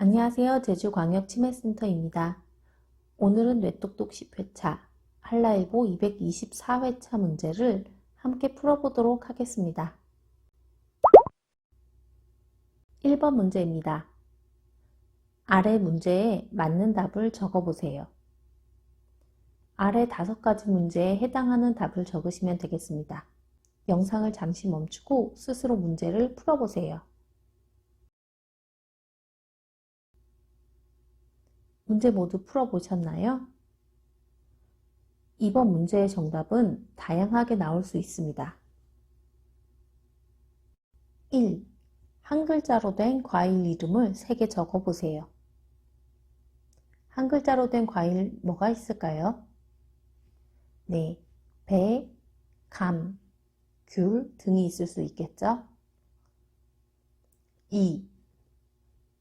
안녕하세요. 제주광역치매센터입니다. 오늘은 뇌똑똑 10회차, 한라일보 224회차 문제를 함께 풀어보도록 하겠습니다. 1번 문제입니다. 아래 문제에 맞는 답을 적어보세요. 아래 5가지 문제에 해당하는 답을 적으시면 되겠습니다. 영상을 잠시 멈추고 스스로 문제를 풀어보세요. 문제 모두 풀어보셨나요? 이번 문제의 정답은 다양하게 나올 수 있습니다. 1. 한 글자로 된 과일 이름을 3개 적어보세요. 한 글자로 된 과일 뭐가 있을까요? 네, 배, 감, 귤 등이 있을 수 있겠죠? 2.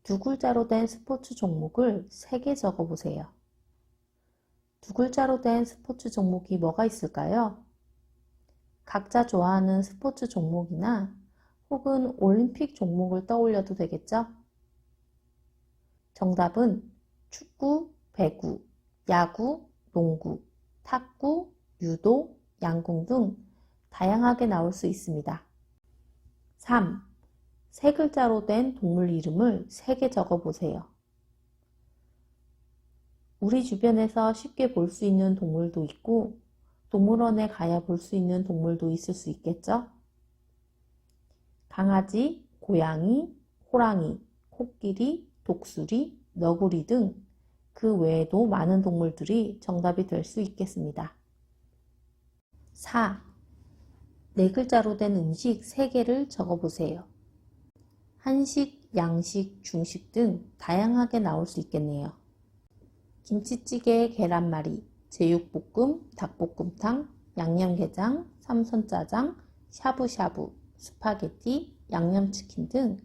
두 글자로 된 스포츠 종목을 3개 적어보세요. 두 글자로 된 스포츠 종목이 뭐가 있을까요? 각자 좋아하는 스포츠 종목이나 혹은 올림픽 종목을 떠올려도 되겠죠? 정답은 축구, 배구, 야구, 농구, 탁구, 유도, 양궁 등 다양하게 나올 수 있습니다. 3. 세 글자로 된 동물 이름을 3개 적어보세요. 우리 주변에서 쉽게 볼 수 있는 동물도 있고 동물원에 가야 볼 수 있는 동물도 있을 수 있겠죠? 강아지, 고양이, 호랑이, 코끼리, 독수리, 너구리 등 그 외에도 많은 동물들이 정답이 될 수 있겠습니다. 4. 네 글자로 된 음식 3개를 적어보세요. 한식, 양식, 중식 등 다양하게 나올 수 있겠네요. 김치찌개, 계란말이, 제육볶음, 닭볶음탕, 양념게장, 삼선짜장, 샤브샤브, 스파게티, 양념치킨 등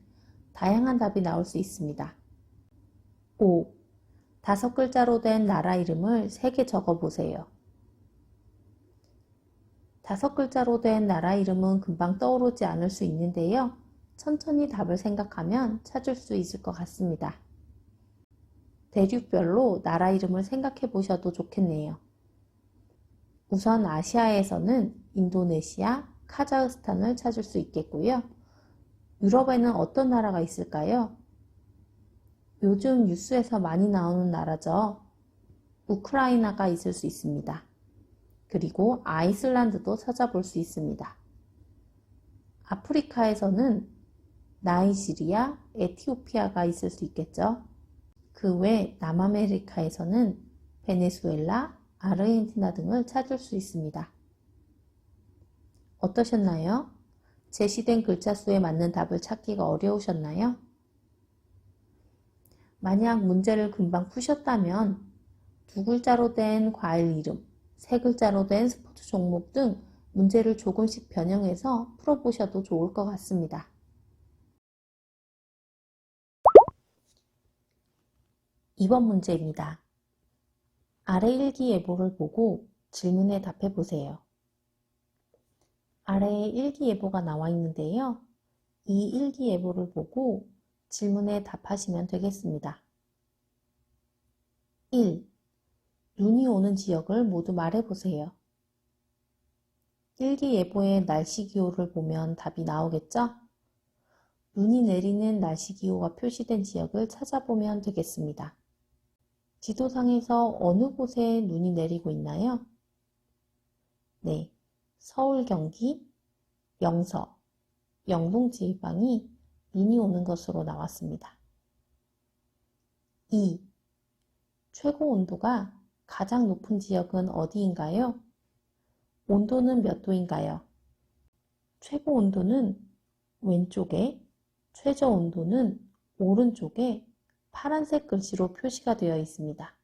다양한 답이 나올 수 있습니다. 5. 5글자로 된 나라 이름을 3개 적어보세요. 5글자로 된 나라 이름은 금방 떠오르지 않을 수 있는데요. 천천히 답을 생각하면 찾을 수 있을 것 같습니다. 대륙별로 나라 이름을 생각해 보셔도 좋겠네요. 우선 아시아에서는 인도네시아, 카자흐스탄을 찾을 수 있겠고요. 유럽에는 어떤 나라가 있을까요? 요즘 뉴스에서 많이 나오는 나라죠. 우크라이나가 있을 수 있습니다. 그리고 아이슬란드도 찾아볼 수 있습니다. 아프리카에서는 나이지리아, 에티오피아가 있을 수 있겠죠. 그 외 남아메리카에서는 베네수엘라, 아르헨티나 등을 찾을 수 있습니다. 어떠셨나요? 제시된 글자 수에 맞는 답을 찾기가 어려우셨나요? 만약 문제를 금방 푸셨다면 2글자로 된 과일 이름, 3글자로 된 스포츠 종목 등 문제를 조금씩 변형해서 풀어보셔도 좋을 것 같습니다. 2번 문제입니다. 아래 일기예보를 보고 질문에 답해 보세요. 아래에 일기예보가 나와 있는데요. 이 일기예보를 보고 질문에 답하시면 되겠습니다. 1. 눈이 오는 지역을 모두 말해보세요. 일기예보의 날씨기호를 보면 답이 나오겠죠? 눈이 내리는 날씨기호가 표시된 지역을 찾아보면 되겠습니다. 지도상에서 어느 곳에 눈이 내리고 있나요? 네, 서울, 경기, 영서, 영동지방이 눈이 오는 것으로 나왔습니다. 2. 최고 온도가 가장 높은 지역은 어디인가요? 온도는 몇 도인가요? 최고 온도는 왼쪽에, 최저 온도는 오른쪽에 파란색 글씨로 표시가 되어 있습니다.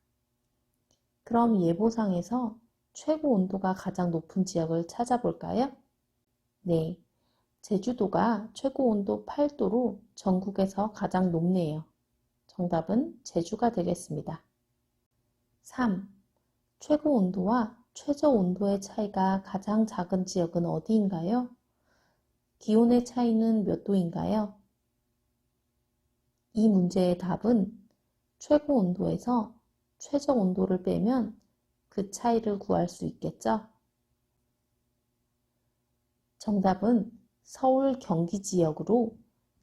그럼 예보상에서 최고 온도가 가장 높은 지역을 찾아볼까요? 네, 제주도가 최고 온도 8도로 전국에서 가장 높네요. 정답은 제주가 되겠습니다. 3. 최고 온도와 최저 온도의 차이가 가장 작은 지역은 어디인가요? 기온의 차이는 몇 도인가요? 이 문제의 답은 최고 온도에서 최저 온도를 빼면 그 차이를 구할 수 있겠죠? 정답은 서울 경기 지역으로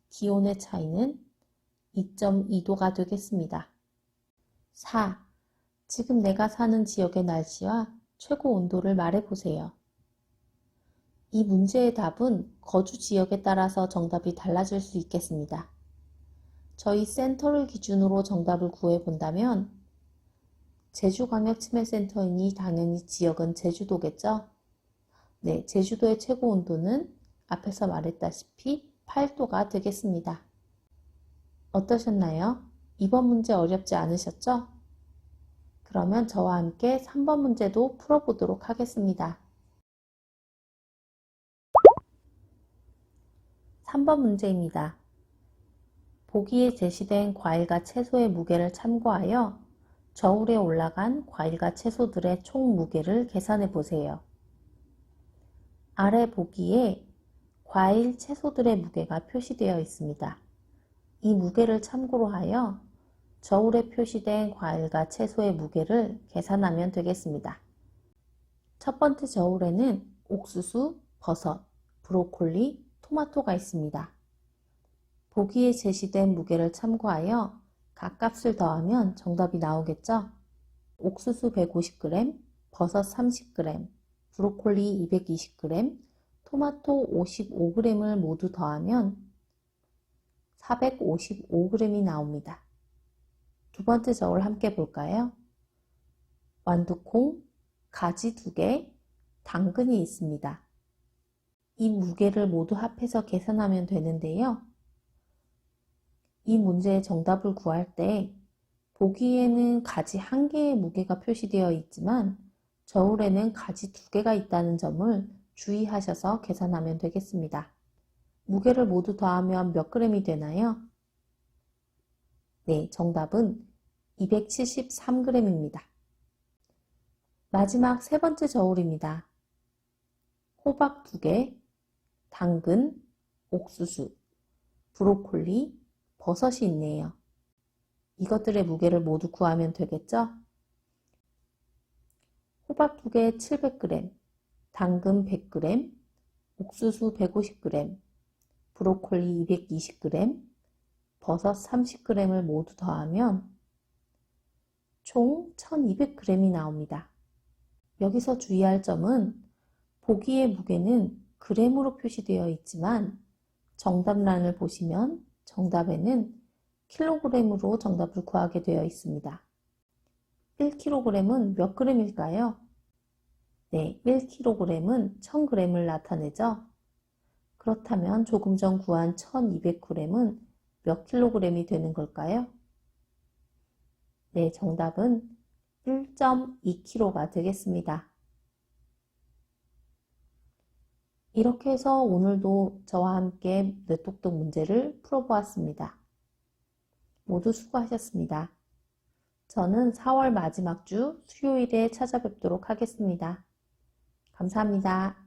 기온의 차이는 2.2도가 되겠습니다. 4. 지금 내가 사는 지역의 날씨와 최고 온도를 말해보세요. 이 문제의 답은 거주 지역에 따라서 정답이 달라질 수 있겠습니다. 저희 센터를 기준으로 정답을 구해본다면 제주광역치매센터이니 당연히 지역은 제주도겠죠? 네, 제주도의 최고 온도는 앞에서 말했다시피 8도가 되겠습니다. 어떠셨나요? 이번 문제 어렵지 않으셨죠? 그러면 저와 함께 3번 문제도 풀어보도록 하겠습니다. 3번 문제입니다. 보기에 제시된 과일과 채소의 무게를 참고하여 저울에 올라간 과일과 채소들의 총 무게를 계산해 보세요. 아래 보기에 과일, 채소들의 무게가 표시되어 있습니다. 이 무게를 참고로 하여 저울에 표시된 과일과 채소의 무게를 계산하면 되겠습니다. 첫 번째 저울에는 옥수수, 버섯, 브로콜리, 토마토가 있습니다. 보기에 제시된 무게를 참고하여 각 값을 더하면 정답이 나오겠죠? 옥수수 150g, 버섯 30g, 브로콜리 220g, 토마토 55g을 모두 더하면 455g이 나옵니다. 두 번째 저울 함께 볼까요? 완두콩, 가지 2개, 당근이 있습니다. 이 무게를 모두 합해서 계산하면 되는데요. 이 문제의 정답을 구할 때 보기에는 가지 1개의 무게가 표시되어 있지만 저울에는 가지 2개가 있다는 점을 주의하셔서 계산하면 되겠습니다. 무게를 모두 더하면 몇 그램이 되나요? 네, 정답은 273g입니다. 마지막 세 번째 저울입니다. 호박 2개, 당근, 옥수수, 브로콜리, 버섯이 있네요. 이것들의 무게를 모두 구하면 되겠죠? 호박 2개 700g, 당근 100g, 옥수수 150g, 브로콜리 220g, 버섯 30g을 모두 더하면 총 1200g이 나옵니다. 여기서 주의할 점은 보기의 무게는 그램으로 표시되어 있지만 정답란을 보시면 정답에는 킬로그램으로 정답을 구하게 되어 있습니다. 1kg은 몇 g일까요? 네, 1kg은 1000g을 나타내죠. 그렇다면 조금 전 구한 1200g은 몇 kg이 되는 걸까요? 네, 정답은 1.2kg가 되겠습니다. 이렇게 해서 오늘도 저와 함께 뇌똑똑 문제를 풀어보았습니다. 모두 수고하셨습니다. 저는 4월 마지막 주 수요일에 찾아뵙도록 하겠습니다. 감사합니다.